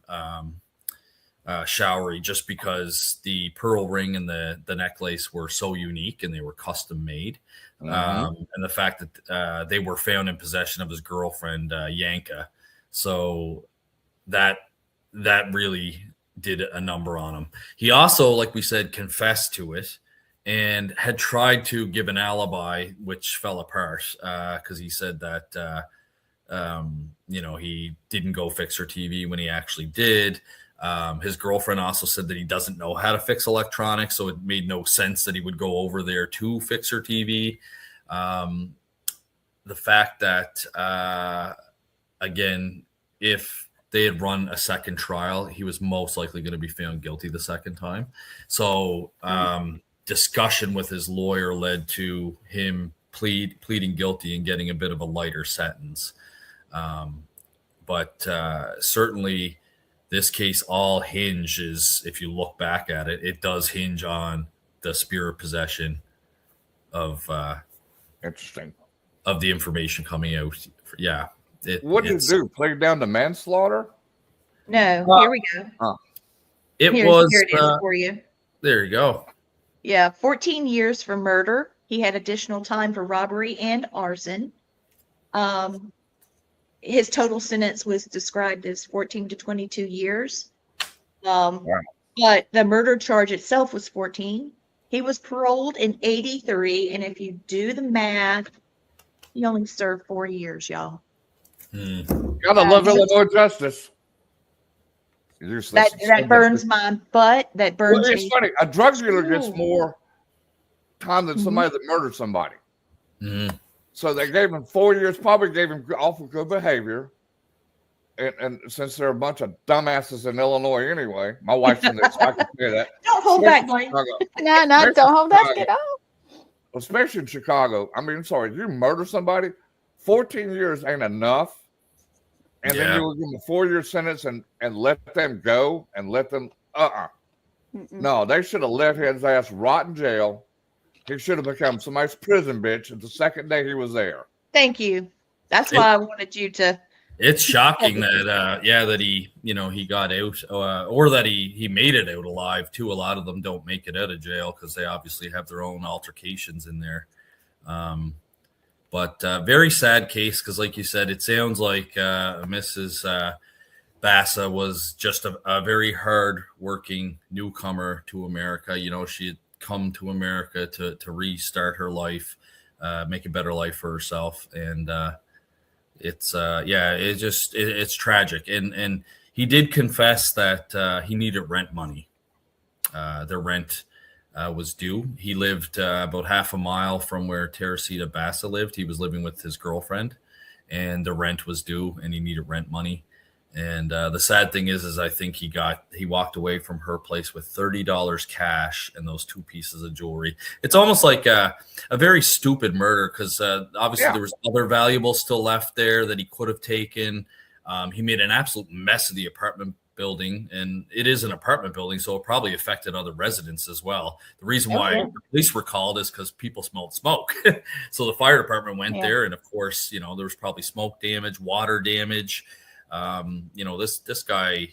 Showery, just because the pearl ring and the necklace were so unique and they were custom made. And the fact that they were found in possession of his girlfriend, Yanka. So that really did a number on him. He also, like we said, confessed to it and had tried to give an alibi, which fell apart because he said that, he didn't go fix her TV when he actually did. His girlfriend also said that he doesn't know how to fix electronics, so it made no sense that he would go over there to fix her TV. The fact that, again, if they had run a second trial, he was most likely going to be found guilty the second time. So discussion with his lawyer led to him pleading guilty and getting a bit of a lighter sentence. But certainly this case all hinges, if you look back at it, it does hinge on the spirit possession of Interesting. Of the information coming out. Yeah. What did it do? Play down to manslaughter? No, here we go. Here it is for you. There you go. Yeah, 14 years for murder. He had additional time for robbery and arson. His total sentence was described as 14 to 22 years. Wow. But the murder charge itself was 14. He was paroled in 83, and if you do the math, he only served 4 years, y'all. Gotta love Illinois justice. That burns my butt. That burns me. It's funny. A drug dealer gets more time than somebody that murdered somebody. So they gave him 4 years, probably gave him awful good behavior. And since there are a bunch of dumbasses in Illinois anyway, my wife's in there, so I can say that. Don't hold back, Blaine. No, don't hold back at all. Especially in Chicago. I mean, I'm sorry, you murder somebody, 14 years ain't enough. And then you will give them a 4-year sentence and let them go and let them, No, they should have let his ass rot in jail. He should have become somebody's prison bitch the second day he was there. Thank you. That's why I wanted you to. It's shocking that, that he got out or that he made it out alive too. A lot of them don't make it out of jail because they obviously have their own altercations in there. But very sad case because, like you said, it sounds like Mrs. Basa was just a very hard-working newcomer to America. You know, she had come to America to restart her life, make a better life for herself, and it's tragic. And he did confess that he needed rent money. The rent was due. He lived about half a mile from where Teresita Basa lived. He was living with his girlfriend, and the rent was due, and he needed rent money. And the sad thing is I think he walked away from her place with $30 cash and those 2 pieces of jewelry. It's almost like a very stupid murder because obviously there was other valuables still left there that he could have taken. He made an absolute mess of the apartment building, and it is an apartment building, so it probably affected other residents as well. The reason why the police were called is because people smelled smoke. So the fire department went there, and of course, there was probably smoke damage, water damage. This guy,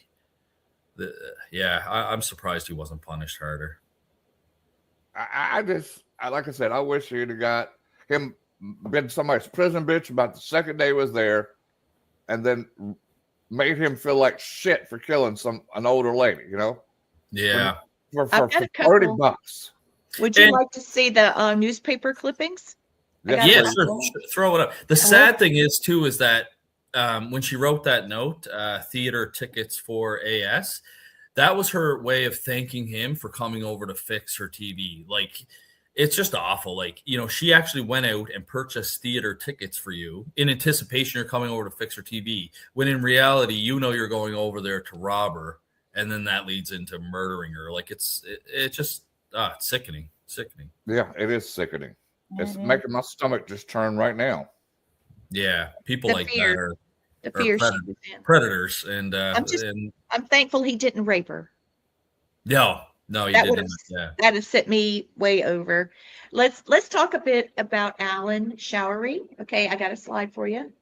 I'm surprised he wasn't punished harder. Like I said, I wish he'd have got him been somebody's prison bitch about the second day he was there, and then made him feel like shit for killing an older lady, Yeah. For $30. Would you like to see the newspaper clippings? Yes, throw it up. The sad thing is that when she wrote that note, theater tickets for AS, that was her way of thanking him for coming over to fix her TV. Like, it's just awful. Like, she actually went out and purchased theater tickets for you in anticipation you're coming over to fix her TV, when in reality, you're going over there to rob her, and then that leads into murdering her. Like, it's just sickening. Yeah, it is sickening. It's making my stomach just turn right now. Yeah, people like that are predators, and I'm thankful he didn't rape her. No, he didn't. That has set me way over. Let's talk a bit about Alan Showery. Okay, I got a slide for you.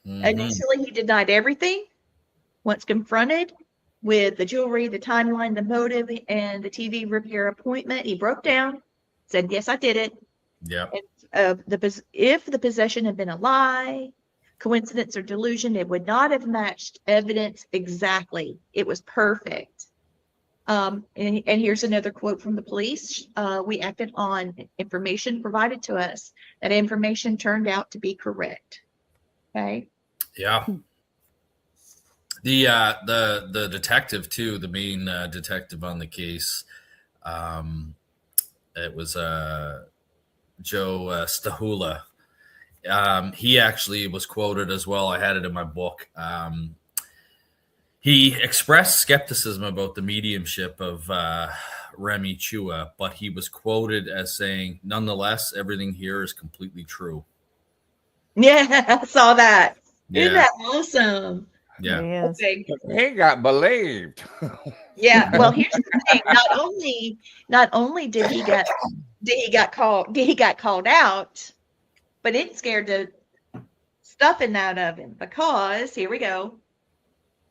Initially, he denied everything. Once confronted with the jewelry, the timeline, the motive, and the TV repair appointment, he broke down, said, "Yes, I did it." Yeah. If the possession had been a lie, coincidence, or delusion, it would not have matched evidence exactly. It was perfect. And here's another quote from the police. We acted on information provided to us. That information turned out to be correct. Okay. Yeah. The detective too, the main detective on the case, it was Joe Stahula. He actually was quoted as well. I had it in my book. He expressed skepticism about the mediumship of Remy Chua, but he was quoted as saying, "Nonetheless, everything here is completely true." Yeah, I saw that. Yeah. Isn't that awesome? Yeah. Yes. Okay. He got believed. Yeah. Well, here's the thing. Not only did he got called out, but it scared the stuffing out of him, because here we go.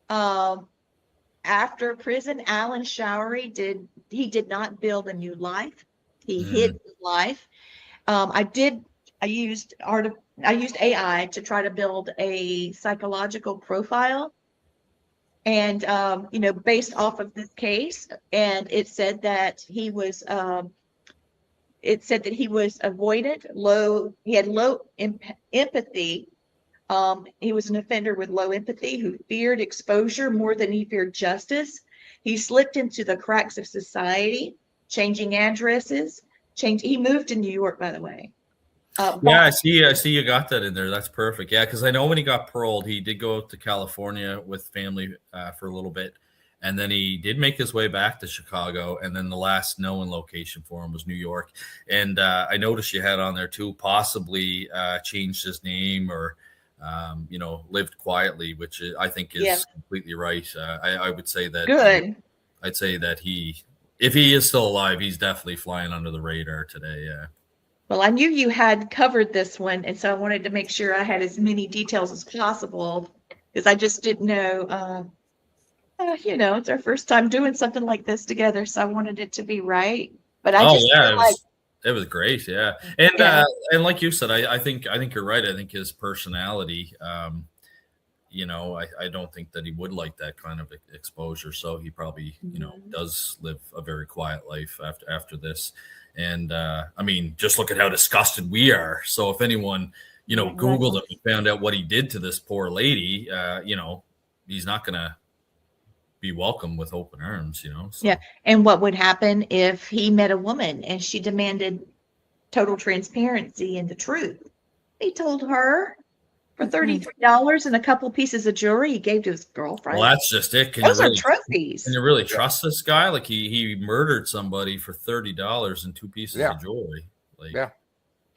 After prison, Alan Showery did not build a new life. He hid his life. I used AI to try to build a psychological profile, and based off of this case, and it said that he was avoidant, he had low empathy. He was an offender with low empathy who feared exposure more than he feared justice. He slipped into the cracks of society, changing addresses. He moved to New York, by the way. Yeah, I see you got that in there. That's perfect. Yeah, because I know when he got paroled, he did go to California with family for a little bit. And then he did make his way back to Chicago. And then the last known location for him was New York. And I noticed you had on there too, possibly changed his name or, lived quietly, which I think is completely right. I would say that. Good. I'd say that if he is still alive, he's definitely flying under the radar today. Yeah. Well, I knew you had covered this one, and so I wanted to make sure I had as many details as possible, because I just didn't know. It's our first time doing something like this together, so I wanted it to be right. But it was great, yeah. And like you said, I think you're right. I think his personality, I don't think that he would like that kind of exposure. So he probably, does live a very quiet life after this. And just look at how disgusted we are. So if anyone, Googled him and found out what he did to this poor lady, he's not going to be welcome with open arms, So. Yeah. And what would happen if he met a woman and she demanded total transparency and the truth? He told her for $33 and a couple pieces of jewelry he gave to his girlfriend. Well, that's just it. Those are trophies. Can you really trust this guy? Like he murdered somebody for $30 and 2 pieces of jewelry.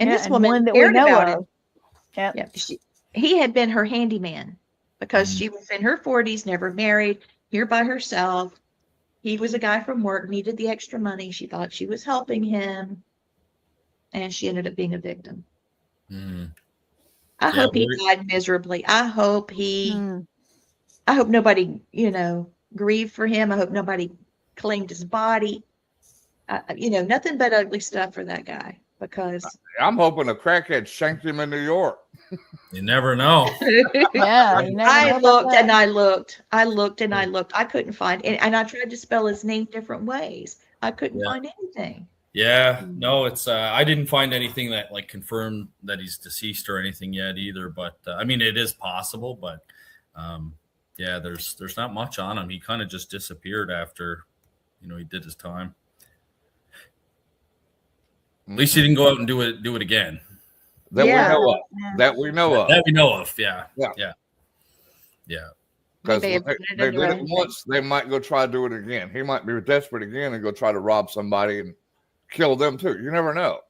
And this woman that cared about it. Yeah. He had been her handyman because she was in her 40s, never married, here by herself. He was a guy from work, needed the extra money. She thought she was helping him, and she ended up being a victim. I hope he died miserably. I hope nobody, grieved for him. I hope nobody claimed his body. Nothing but ugly stuff for that guy, because I'm hoping a crackhead shanked him in New York. You never know. Yeah. I looked and I looked. I looked and I looked. I couldn't find it. And I tried to spell his name different ways. I couldn't find anything. Yeah, no, it's I didn't find anything that confirmed that he's deceased or anything yet either. But it is possible. But there's not much on him. He kind of just disappeared after, he did his time. At least he didn't go out and do it again. That we know of. That we know of. Yeah. Because they did it once, they might go try to do it again. He might be desperate again and go try to rob somebody and kill them too. You never know.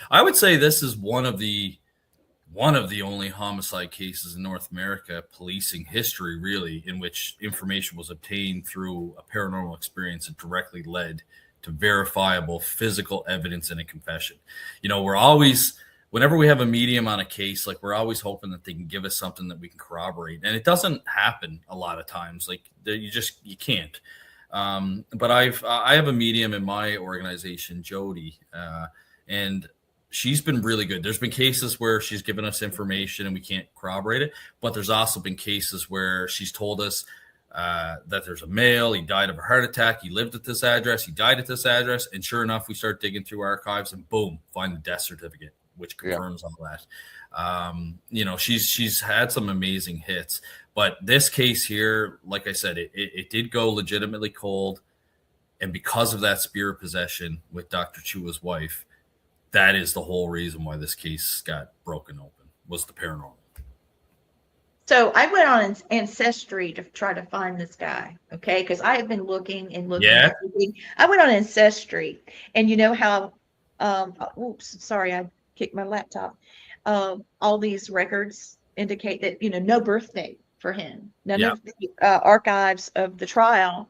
I would say this is one of the only homicide cases in North America policing history, really, in which information was obtained through a paranormal experience that directly led to verifiable physical evidence in a confession. We're always, whenever we have a medium on a case, we're always hoping that they can give us something that we can corroborate. And it doesn't happen a lot of times. You can't. But I have a medium in my organization, Jody, and she's been really good. There's been cases where she's given us information and we can't corroborate it, but there's also been cases where she's told us that there's a male, he died of a heart attack, he lived at this address, he died at this address, and sure enough, we start digging through archives and boom, find the death certificate, which confirms all that. She's had some amazing hits, but this case here, like I said, it did go legitimately cold, and because of that spirit possession with Dr. Chua's wife, that is the whole reason why this case got broken open, was the paranormal. So I went on Ancestry to try to find this guy, okay? Because I have been looking and looking. Yeah. And looking. I went on Ancestry, and you know how, oops, sorry, I kicked my laptop. All these records indicate that, no birthday for him. None of the archives of the trial.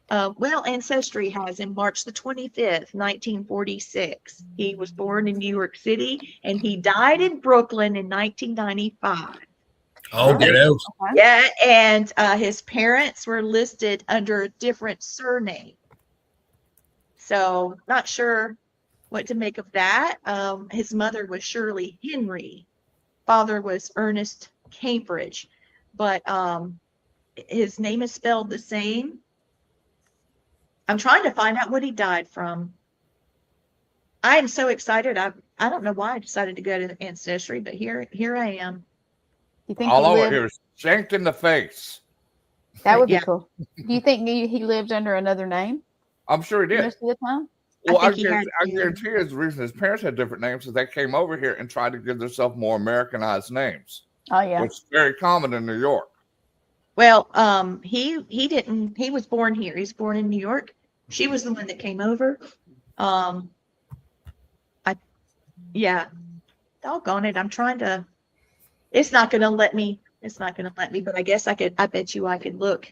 Well, Ancestry has him March the 25th, 1946. He was born in New York City, and he died in Brooklyn in 1995. Oh, get out. Yeah, and his parents were listed under a different surname. So, not sure what to make of that. His mother was Shirley Henry. Father was Ernest Cambridge. But his name is spelled the same. I'm trying to find out what he died from. I am so excited. I don't know why I decided to go to Ancestry, but here I am. You think all over here is shanked in the face. That would be cool. Do you think he lived under another name? I'm sure he did. Most of the time? Well, I guarantee you the reason his parents had different names is they came over here and tried to give themselves more Americanized names. Oh, yeah. Which is very common in New York. Well, he didn't. He was born here. He's born in New York. She was the one that came over. Doggone it. I'm trying to. It's not going to let me. It's not going to let me. But I guess I could. I bet you I could look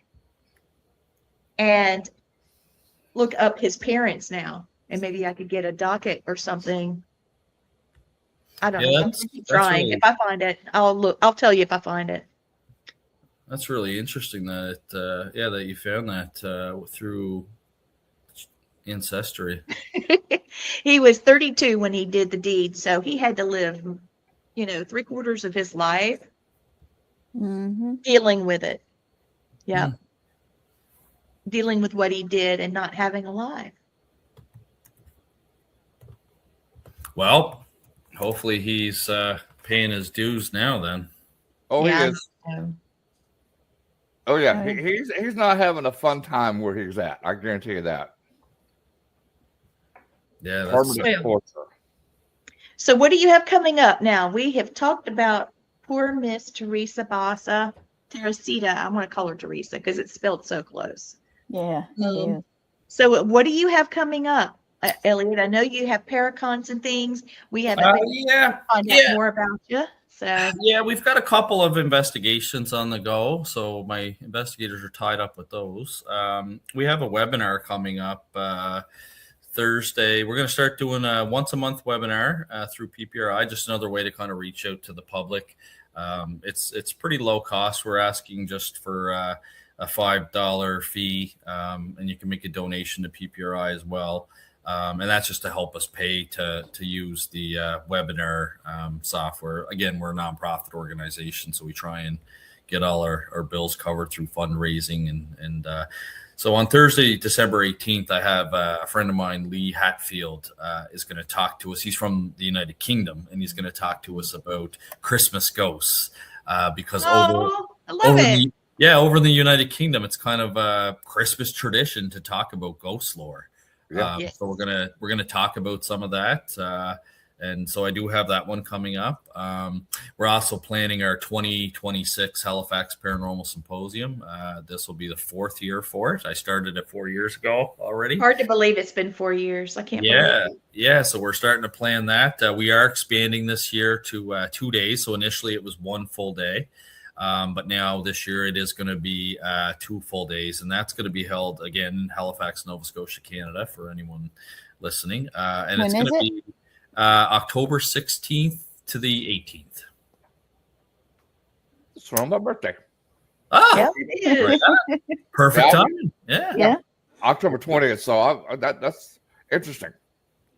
and look up his parents now, and maybe I could get a docket or something. I don't know. I'm trying. Really, if I find it, I'll look. I'll tell you if I find it. That's really interesting that that you found that through Ancestry. He was 32 when he did the deed, so he had to live, 3/4 of his life dealing with it. Yeah. Dealing with what he did and not having a life. Well, hopefully he's paying his dues now then. Oh, yeah, he is. Oh, yeah. He's not having a fun time where he's at. I guarantee you that. Yeah, that's torture. So what do you have coming up now? We have talked about poor Miss Teresa Basa. Teresita. I want to call her Teresa because it's spelled so close. Yeah. So what do you have coming up, Elliott? I know you have paracons and things. We haven't find out more about you. So yeah, we've got a couple of investigations on the go. So my investigators are tied up with those. We have a webinar coming up Thursday. We're going to start doing a once a month webinar through PPRI, just another way to kind of reach out to the public. It's pretty low cost. We're asking just for a $5 fee, and you can make a donation to PPRI as well. And that's just to help us pay to use the webinar software. Again, we're a nonprofit organization, so we try and get all our bills covered through fundraising. And so on Thursday, December 18th, I have a friend of mine, Lee Hatfield, is going to talk to us. He's from the United Kingdom, and he's going to talk to us about Christmas ghosts because over in the United Kingdom, it's kind of a Christmas tradition to talk about ghost lore. So we're gonna talk about some of that, and so I do have that one coming up. We're also planning our 2026 Halifax Paranormal Symposium. This will be the 4th year for it. I started it 4 years ago already. Hard to believe it's been 4 years. I can't believe it. Yeah. So we're starting to plan that. We are expanding this year to 2 days. So initially it was 1 full day. But now this year it is going to be 2 full days, and that's going to be held again in Halifax, Nova Scotia, Canada, for anyone listening. And it's going to be October 16th to the 18th. It's around my birthday. Yeah, it is. Perfect time. Yeah. October 20th. So that's interesting.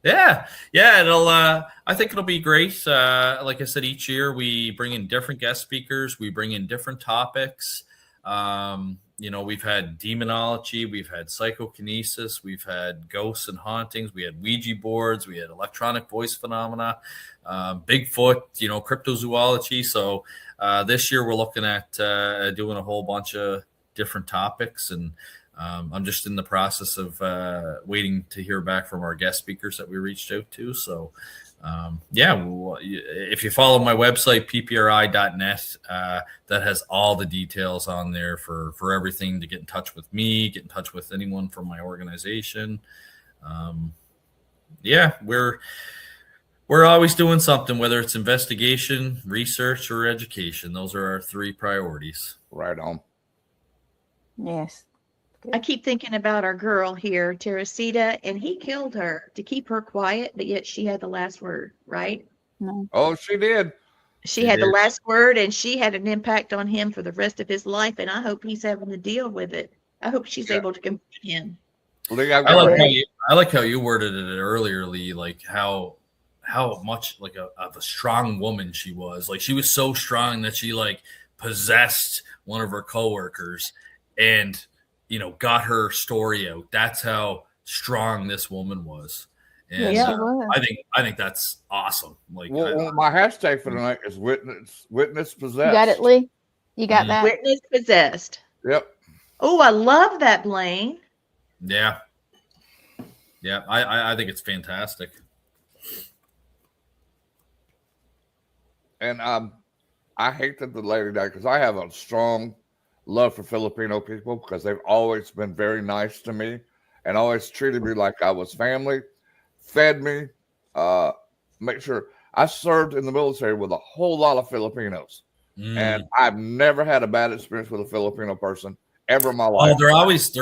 Yeah. I think it'll be great. Like I said, each year we bring in different guest speakers. We bring in different topics. We've had demonology, we've had psychokinesis, we've had ghosts and hauntings, we had Ouija boards, we had electronic voice phenomena, Bigfoot, cryptozoology. So this year we're looking at doing a whole bunch of different topics, and I'm just in the process of waiting to hear back from our guest speakers that we reached out to. So, if you follow my website, ppri.net, that has all the details on there for everything to get in touch with me, get in touch with anyone from my organization. We're always doing something, whether it's investigation, research, or education. Those are our 3 priorities. Right on. Yes. I keep thinking about our girl here, Teresita, and he killed her to keep her quiet, but yet she had the last word, right? No. Oh, she did. She had the last word, and she had an impact on him for the rest of his life, and I hope he's having to deal with it. I hope she's able to confront him. Lee, I like how you worded it earlier, Lee, like how much like of a strong woman she was. Like, she was so strong that she like possessed one of her coworkers and, you know, got her story out. That's how strong this woman was. And Yeah, I think that's awesome. Like, well, my hashtag for tonight is witness possessed. You got it, Lee? You got that? Witness possessed. Yep. Oh, I love that, Blaine. Yeah. I think it's fantastic. And I hate that the lady died because I have a strong love for Filipino people because they've always been very nice to me and always treated me like I was family, fed me, make sure. I served in the military with a whole lot of Filipinos, and I've never had a bad experience with a Filipino person ever in my life. Oh, they're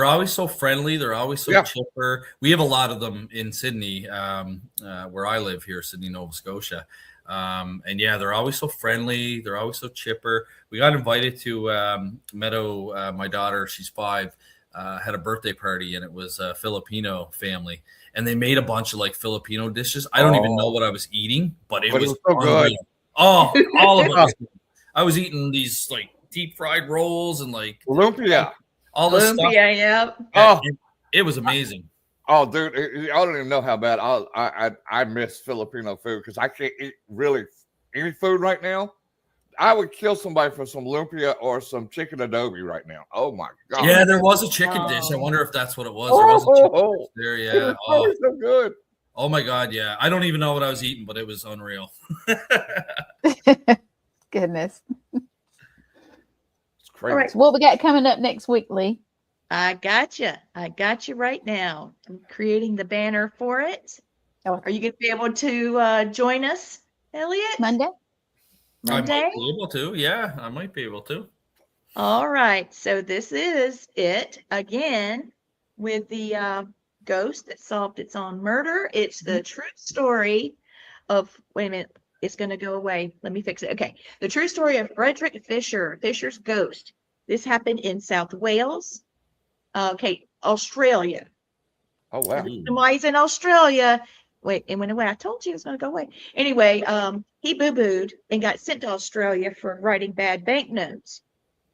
always so friendly. They're always so chipper. We have a lot of them in Sydney, where I live here, Sydney, Nova Scotia. And yeah, they're always so friendly. They're always so chipper. We got invited to Meadow. My daughter, she's 5, had a birthday party, and it was a Filipino family, and they made a bunch of like Filipino dishes. I don't even know what I was eating, but it was so good. Oh, all of it was good. I was eating these like deep fried rolls and like lumpia, all this stuff. Yep. Oh, it was amazing. Oh, dude, I don't even know how bad I miss Filipino food because I can't eat really any food right now. I would kill somebody for some lumpia or some chicken adobe right now. Oh my god! Yeah, there was a chicken dish. I wonder if that's what it was. There was a chicken dish there. Yeah, it was so good. Oh my god! Yeah, I don't even know what I was eating, but it was unreal. Goodness. It's crazy. All right. So what we got coming up next week, Lee? I got you right now. I'm creating the banner for it. Oh. Are you going to be able to join us, Elliott? Monday? I might be able to. Yeah, I might be able to. All right. So this is it again with the ghost that solved its own murder. It's the true story of, wait a minute, it's going to go away. Let me fix it. Okay. The true story of Frederick Fisher's ghost. This happened in South Wales. Australia. Oh, wow. Why he's in Australia. Wait, it went away. I told you it was going to go away. Anyway, he boo-booed and got sent to Australia for writing bad banknotes.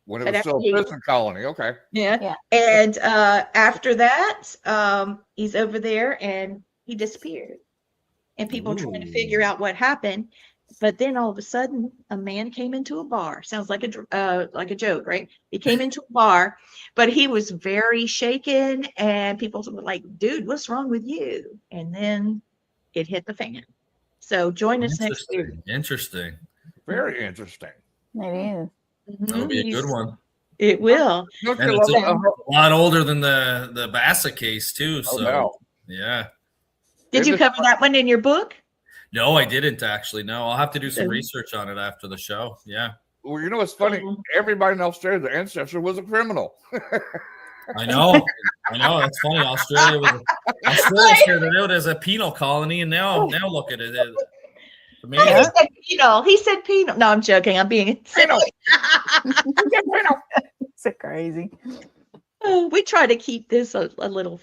When it was still a prison colony. Okay. Yeah. And after that, he's over there and he disappeared. And people trying to figure out what happened. But then all of a sudden, a man came into a bar. Sounds like a joke, right? He came into a bar, but he was very shaken, and people were like, "Dude, what's wrong with you?" And then it hit the fan. So join us next week. Interesting. Very interesting. It is. That'll be a good one. It will. And it's a lot older than the Basa case too. So no. Yeah. Did you cover that one in your book? No, I didn't actually. No, I'll have to do some research on it after the show. Yeah. Well, you know what's funny? Everybody in Australia, the ancestor was a criminal. I know. That's funny. Australia started out as a penal colony, and now look at it. He said penal. No, I'm joking. I'm being silly. So crazy. We try to keep this a little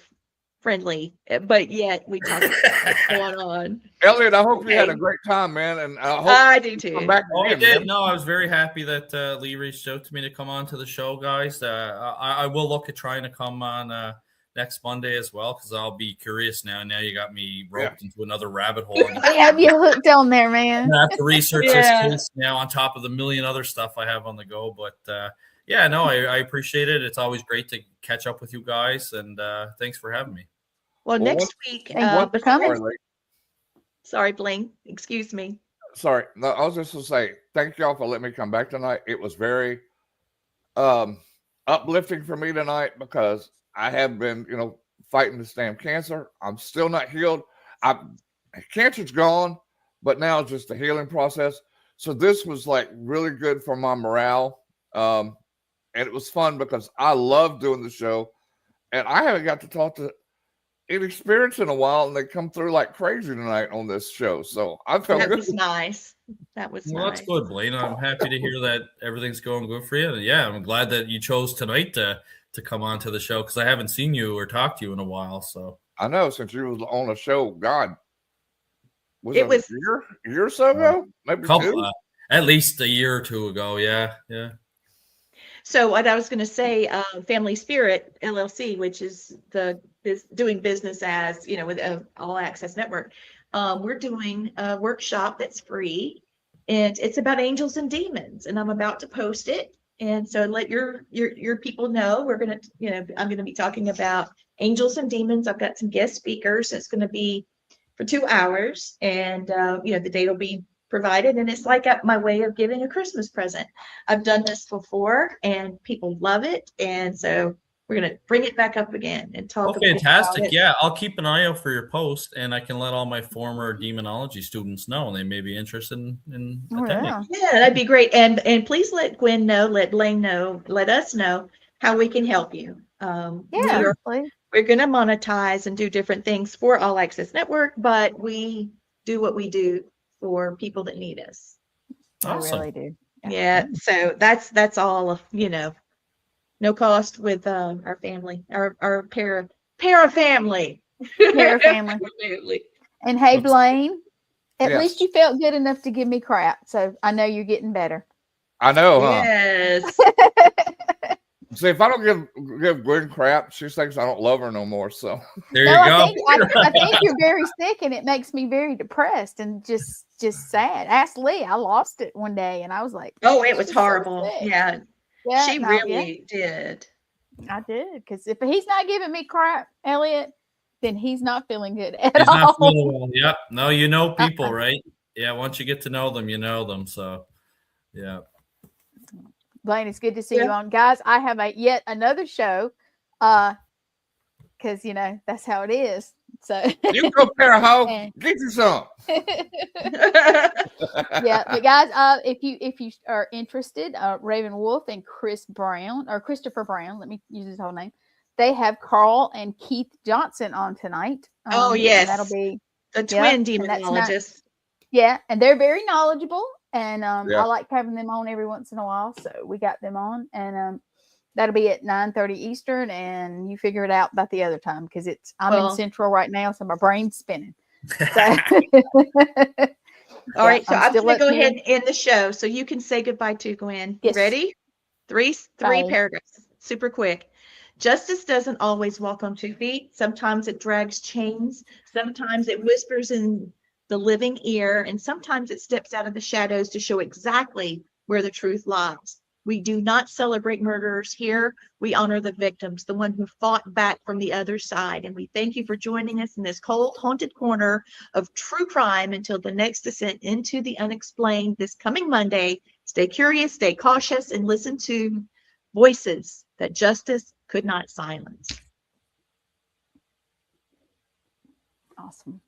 friendly, but yet we talk about what's going on. Elliott, I hope you had a great time, man, and I hope I do too. Come back I did. No, I was very happy that Lee reached out to me to come on to the show, guys. I will look at trying to come on next Monday as well because I'll be curious now. Now you got me roped into another rabbit hole. I have you hooked on there, man. I have to research this case now on top of the million other stuff I have on the go, but. Yeah, no, I appreciate it. It's always great to catch up with you guys, and thanks for having me. Well, next week, sorry, Blaine, excuse me. Sorry, no, I was just going to say, thank y'all for letting me come back tonight. It was very uplifting for me tonight because I have been, fighting this damn cancer. I'm still not healed. Cancer's gone, but now it's just a healing process. So this was like really good for my morale. And it was fun because I love doing the show, and I haven't got to talk to Inexperienced in a while, and they come through like crazy tonight on this show. So I felt that good. Was nice. That was well, nice. That's good, Blaine. I'm happy to hear that everything's going good for you. And yeah, I'm glad that you chose tonight to come on to the show because I haven't seen you or talked to you in a while. So I know since you was on a show, God, was it a year or so ago, maybe two? At least a year or two ago. Yeah. So what I was going to say, Family Spirit LLC, which is doing business as, with All Access Network, we're doing a workshop that's free, and it's about angels and demons, and I'm about to post it. And so let your people know we're going to, I'm going to be talking about angels and demons. I've got some guest speakers. It's going to be for 2 hours, and the date will be provided, and it's like my way of giving a Christmas present. I've done this before and people love it, and so we're going to bring it back up again and talk about fantastic about it. Yeah, I'll keep an eye out for your post, and I can let all my former demonology students know, and they may be interested in attending. Yeah, that'd be great. And please let Gwen know, let Blaine know, let us know how we can help you. We're going to monetize and do different things for All Access Network, but we do what we do for people that need us. Awesome. I really do. Yeah. So that's all, no cost with our family, our para family. Para family. And hey, Blaine, at least you felt good enough to give me crap. So I know you're getting better. I know, huh? Yes. See, if I don't give Gwen crap, she thinks I don't love her no more. So there you go. I think you're very sick, and it makes me very depressed and just sad. Ask Lee. I lost it one day, and I was like, "Oh, it was horrible." So yeah, she really did. I did, because if he's not giving me crap, Elliott, then he's not feeling good at all. Not feeling well. Yep. No, people, right? Yeah. Once you get to know them, you know them. So, yeah. Blaine, it's good to see you on. Guys, I have yet another show, because that's how it is. So you go pair hoe, get you some. Yeah, but guys, if you are interested, Raven Wolf and Christopher Brown, let me use his whole name. They have Carl and Keith Johnson on tonight. Oh yes, that'll be the twin demonologists. Yeah, and they're very knowledgeable. And I like having them on every once in a while. So we got them on, and that'll be at 9:30 Eastern, and you figure it out about the other time because I'm in Central right now, so my brain's spinning. So, all right, so I'm going to go ahead and end the show so you can say goodbye to Gwen. Yes. Ready? Three paragraphs, super quick. Justice doesn't always walk on 2 feet. Sometimes it drags chains. Sometimes it whispers in the living ear, and sometimes it steps out of the shadows to show exactly where the truth lies. We do not celebrate murderers here. We honor the victims, the one who fought back from the other side. And we thank you for joining us in this cold, haunted corner of true crime until the next descent into the unexplained this coming Monday. Stay curious, stay cautious, and listen to voices that justice could not silence. Awesome.